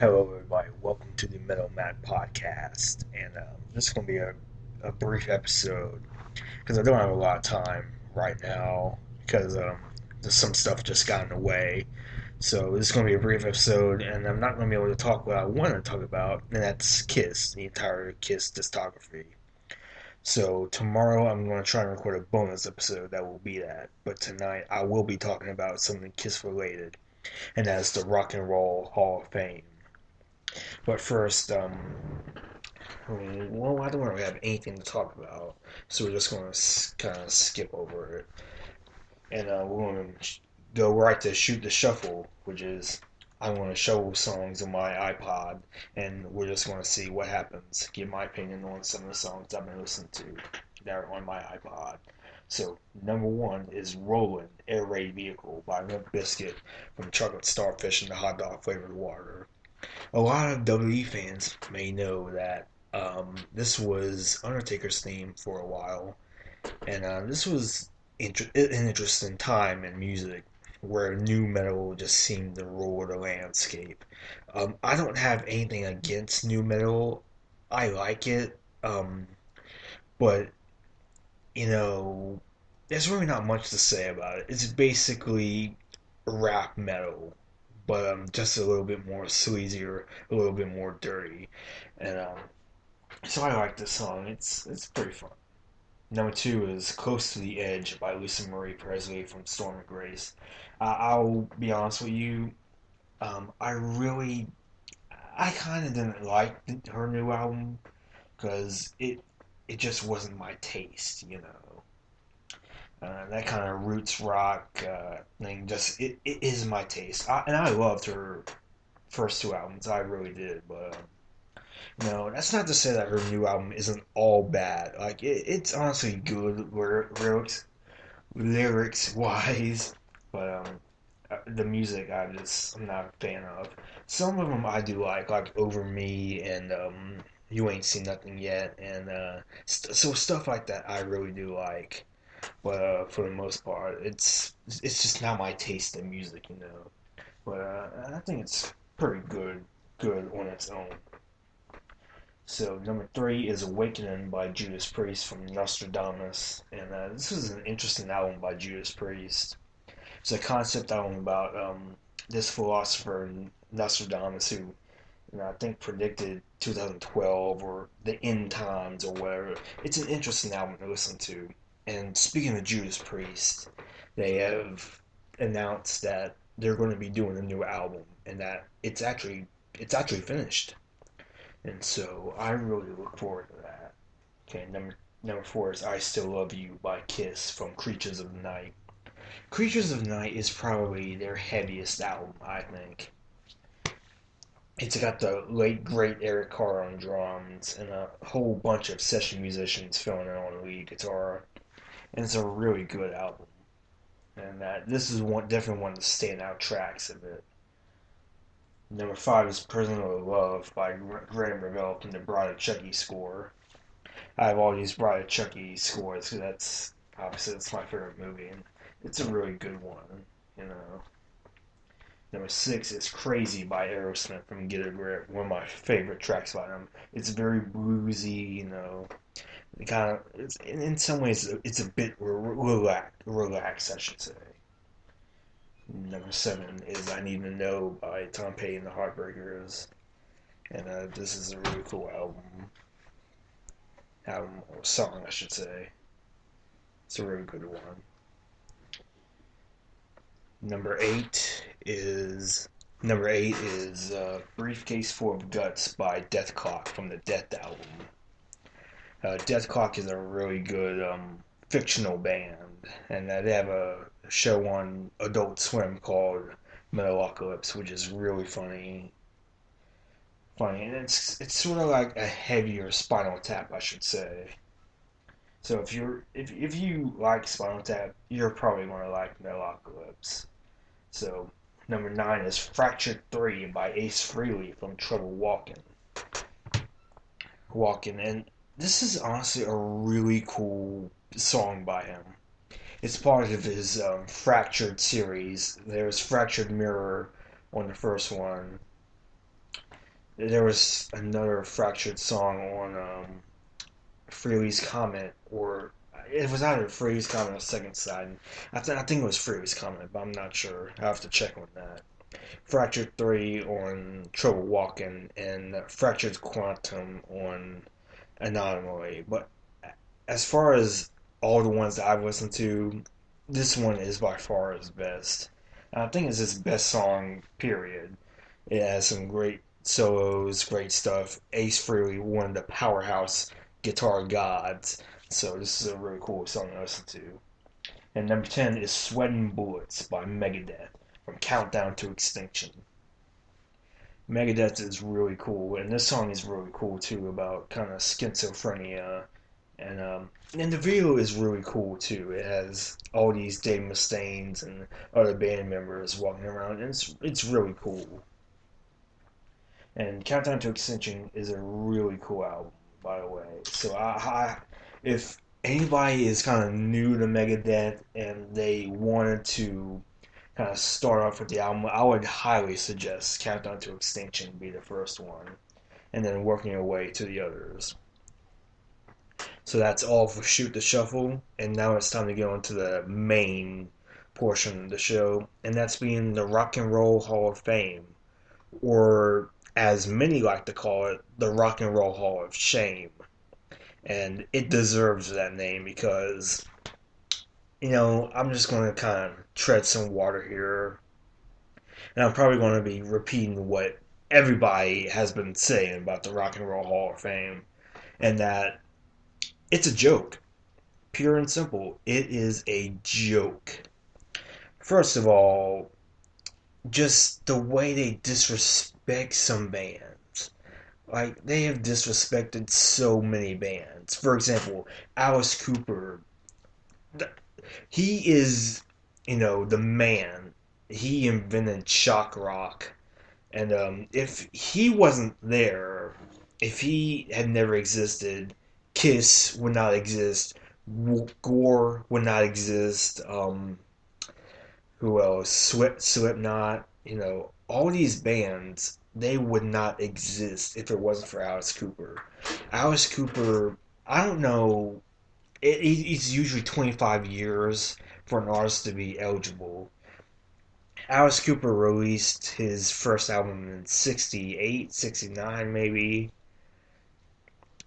Hello, everybody. Welcome to the Metal Matt podcast. And this is going to be a brief episode because I don't have a lot of time right now because there's some stuff just got in the way. So this is going to be a brief episode, and I'm not going to be able to talk what I want to talk about, and that's Kiss, the entire Kiss discography. So tomorrow I'm going to try and record a bonus episode that will be that. But tonight I will be talking about something Kiss related, and that's the Rock and Roll Hall of Fame. But first, well, I don't really have anything to talk about, so we're just going to kind of skip over it, and we're going to go right to shoot the shuffle, which is I'm going to show songs on my iPod, and we're just going to see what happens. Give my opinion on some of the songs I've been listening to that are on my iPod. So number one is "Rollin' Air Raid Vehicle" by Limp Bizkit from Chocolate Starfish and the Hot Dog Flavored Water. A lot of WWE fans may know that this was Undertaker's theme for a while, and this was an interesting time in music where new metal just seemed to rule the landscape. I don't have anything against new metal. I like it, but you know, there's really not much to say about it. It's basically rap metal, but just a little bit more sleazier, a little bit more dirty, and so I like this song. It's pretty fun. Number two is "Close to the Edge" by Lisa Marie Presley from Storm and Grace. I'll be honest with you. I really, I kind of didn't like her new album because it just wasn't my taste, you know. That kind of roots rock thing just it is my taste. And I loved her first two albums. I really did, but no, that's not to say that her new album isn't all bad. Like it's honestly good lyrics wise, but the music I'm not a fan of. Some of them I do like "Over Me" and "You Ain't Seen Nothing Yet," and so stuff like that I really do like. But for the most part, it's just not my taste in music, you know. But I think it's pretty good on its own. So number three is "Awakening" by Judas Priest from Nostradamus, and this is an interesting album by Judas Priest. It's a concept album about this philosopher Nostradamus who I think predicted 2012 or the end times or whatever. It's an interesting album to listen to. And speaking of Judas Priest, they have announced that they're going to be doing a new album and that it's actually finished. And so I really look forward to that. Okay, number four is "I Still Love You" by Kiss from Creatures of the Night. Creatures of the Night is probably their heaviest album, I think. It's got the late great Eric Carr on drums and a whole bunch of session musicians filling in on lead guitar, and it's a really good album. And this is definitely one of the standout tracks of it. Number five is "Prisoner of Love" by Graham Revell from the Bride of Chucky score. I have all these Bride of Chucky scores because that's obviously it's my favorite movie, and it's a really good one. You know. Number six is "Crazy" by Aerosmith from Get a Grip, one of my favorite tracks by them. It's very bluesy, you know. It kind of, in some ways, it's a bit relaxed, I should say. Number seven is "I Need to Know" by Tom Petty and the Heartbreakers, and this is a really cool album or song, I should say. It's a really good one. Number eight is Number eight is "Briefcase Full of Guts" by Death Clock from the Death album. Death Clock is a really good fictional band, and they have a show on Adult Swim called Metalocalypse, which is really funny, and it's sort of like a heavier Spinal Tap, I should say. So if you like Spinal Tap, you're probably going to like Metalocalypse. So number nine is "Fractured 3" by Ace Frehley from Trouble Walking, and this is honestly a really cool song by him. It's part of his Fractured series. There's Fractured Mirror on the first one, There was another Fractured song on Freely's Comment, or it was either Freely's Comment or Second Side. I think it was Freely's Comment, but I'm not sure. I have to check on that. Fractured 3 on Trouble Walking, and Fractured Quantum on Anomaly. But as far as all the ones that I've listened to, this one is by far his best. And I think it's his best song, period. It has some great solos, great stuff. Ace Frehley, one of the powerhouse guitar gods. So this is a really cool song to listen to. And number 10 is Sweating Bullets by Megadeth from Countdown to Extinction. Megadeth is really cool, and this song is really cool too about kind of schizophrenia, and the video is really cool too. It has all these Dave Mustaines and other band members walking around, and it's really cool. And Countdown to Extinction is a really cool album, by the way. So if anybody is kind of new to Megadeth and they wanted to kind of start off with the album, I would highly suggest Countdown to Extinction be the first one, and then working your way to the others. So that's all for Shoot the Shuffle, and now it's time to get on to the main portion of the show, and that's being the Rock and Roll Hall of Fame, or as many like to call it, the Rock and Roll Hall of Shame. And it deserves that name because, I'm just going to kind of tread some water here. And I'm probably going to be repeating what everybody has been saying about the Rock and Roll Hall of Fame, and that it's a joke. Pure and simple. It is a joke. First of all, just the way they disrespect some bands. Like, they have disrespected so many bands. For example, Alice Cooper. He is, the man. He invented shock rock. And if he wasn't there, if he had never existed, Kiss would not exist. Gore would not exist. Who else? Slipknot. All these bands, they would not exist if it wasn't for Alice Cooper. Alice Cooper, I don't know. It's usually 25 years for an artist to be eligible. Alice Cooper released his first album in 68, 69 maybe.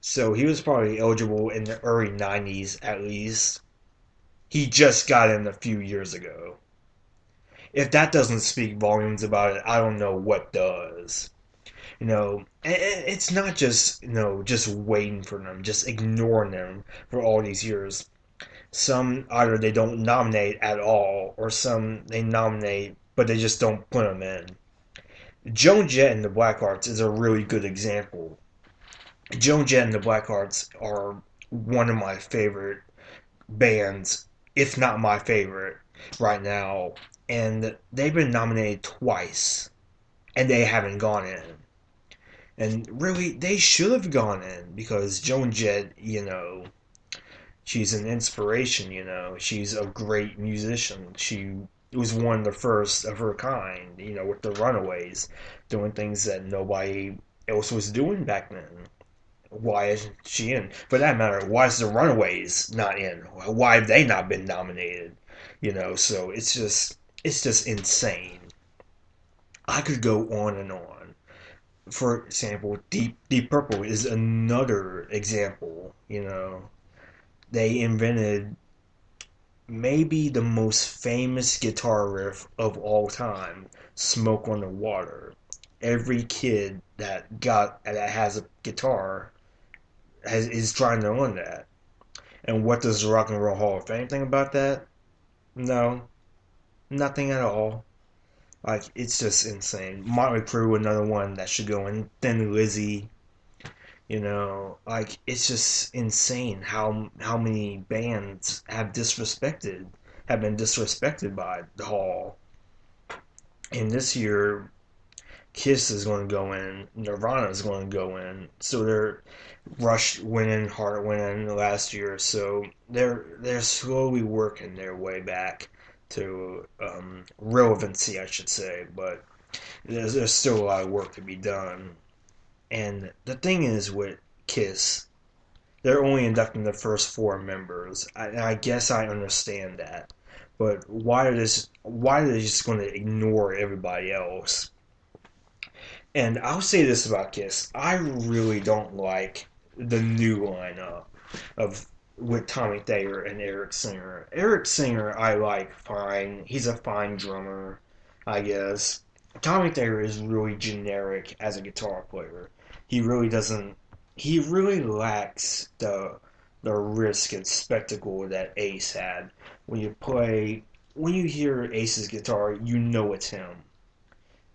So he was probably eligible in the early 90s at least. He just got in a few years ago. If that doesn't speak volumes about it, I don't know what does. It's not just waiting for them, just ignoring them for all these years. Some either they don't nominate at all, or some they nominate but they just don't put them in. Joan Jett and the Blackhearts is a really good example. Joan Jett and the Blackhearts are one of my favorite bands, if not my favorite, right now. And they've been nominated twice, and they haven't gone in. And really, they should have gone in because Joan Jett, she's an inspiration, She's a great musician. She was one of the first of her kind, with the Runaways, doing things that nobody else was doing back then. Why is she in? For that matter, why is the Runaways not in? Why have they not been nominated? So it's just insane. I could go on and on. For example, Deep Purple is another example. They invented maybe the most famous guitar riff of all time, "Smoke on the Water." Every kid that has a guitar is trying to learn that. And what does the Rock and Roll Hall of Fame think about that? No, nothing at all. Like, it's just insane. Motley Crue, another one that should go in. Thin Lizzy, like, it's just insane how many bands have been disrespected by the Hall. And this year, Kiss is going to go in, Nirvana is going to go in, so they're Rush winning, Heart winning last year, so they're slowly working their way back to relevancy, I should say, but there's still a lot of work to be done. And the thing is with Kiss, they're only inducting the first four members. I guess I understand that, but why are they just going to ignore everybody else? And I'll say this about Kiss: I really don't like the new lineup of with Tommy Thayer and Eric Singer. Eric Singer, I like fine. He's a fine drummer, I guess. Tommy Thayer is really generic as a guitar player. He really doesn't. He really lacks the risk and spectacle that Ace had. When you play, when you hear Ace's guitar, you know it's him.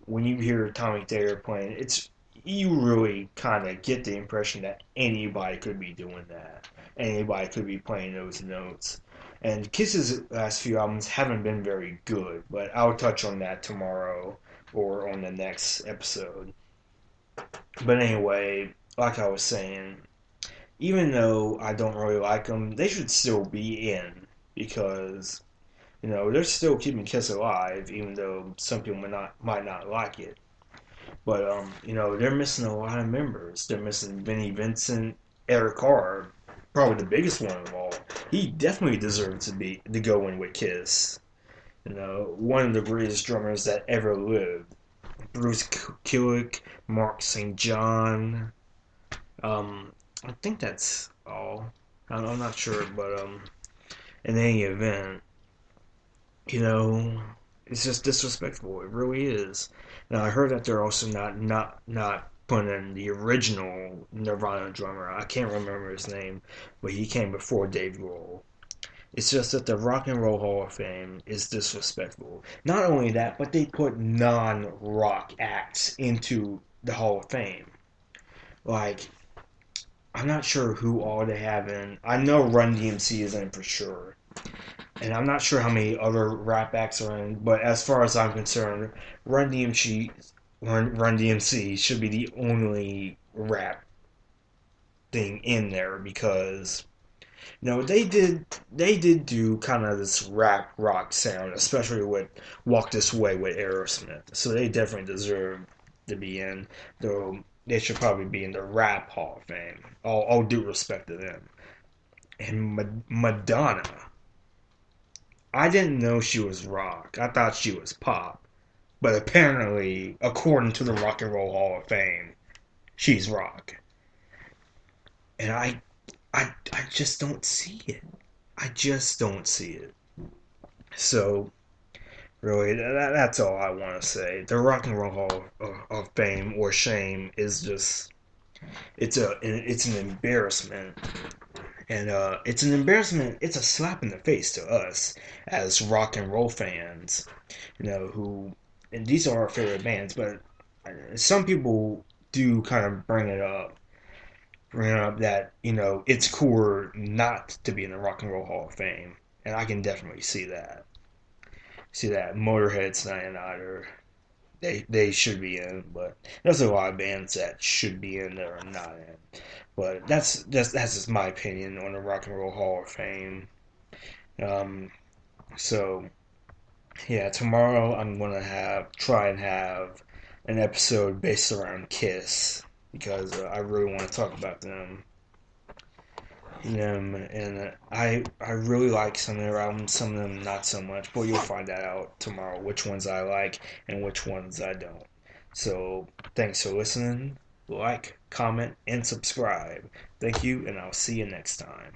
When you hear Tommy Thayer playing, it's you really kind of get the impression that anybody could be doing that. Anybody could be playing those notes. And Kiss's last few albums haven't been very good, but I'll touch on that tomorrow or on the next episode. But anyway, like I was saying, even though I don't really like them, they should still be in because they're still keeping Kiss alive, even though some people might not like it. But they're missing a lot of members. They're missing Vinnie Vincent, Eric Carr, probably the biggest one of all. He definitely deserves to go in with Kiss. One of the greatest drummers that ever lived. Bruce Kulick, Mark St. John. I think that's all. I'm not sure, but in any event, you know, it's just disrespectful. It really is. Now I heard that they're also not putting in the original Nirvana drummer. I can't remember his name, but he came before Dave Grohl. It's just that the Rock and Roll Hall of Fame is disrespectful. Not only that, but they put non-rock acts into the Hall of Fame. Like, I'm not sure who all they have in. I know Run DMC is in for sure. And I'm not sure how many other rap acts are in, but as far as I'm concerned, Run DMC should be the only rap thing in there because they did do kind of this rap rock sound, especially with Walk This Way with Aerosmith. So they definitely deserve to be in, though they should probably be in the Rap Hall of Fame. All due respect to them. And Madonna, I didn't know she was rock. I thought she was pop. But apparently, according to the Rock and Roll Hall of Fame, she's rock. And I just don't see it. I just don't see it. So, really, that's all I want to say. The Rock and Roll Hall of Fame or shame is just it's an embarrassment, and it's an embarrassment. It's a slap in the face to us as rock and roll fans, who and these are our favorite bands, but some people do kind of bring up that it's cooler not to be in the Rock and Roll Hall of Fame, and I can definitely see that. See that Motorhead's not in either. They should be in, but there's a lot of bands that should be in that are not in. But that's just my opinion on the Rock and Roll Hall of Fame. Um, so yeah, tomorrow I'm gonna try and have an episode based around Kiss because I really want to talk about them, and I really like some of their albums, some of them not so much. But you'll find that out tomorrow, which ones I like and which ones I don't. So thanks for listening. Like, comment, and subscribe. Thank you, and I'll see you next time.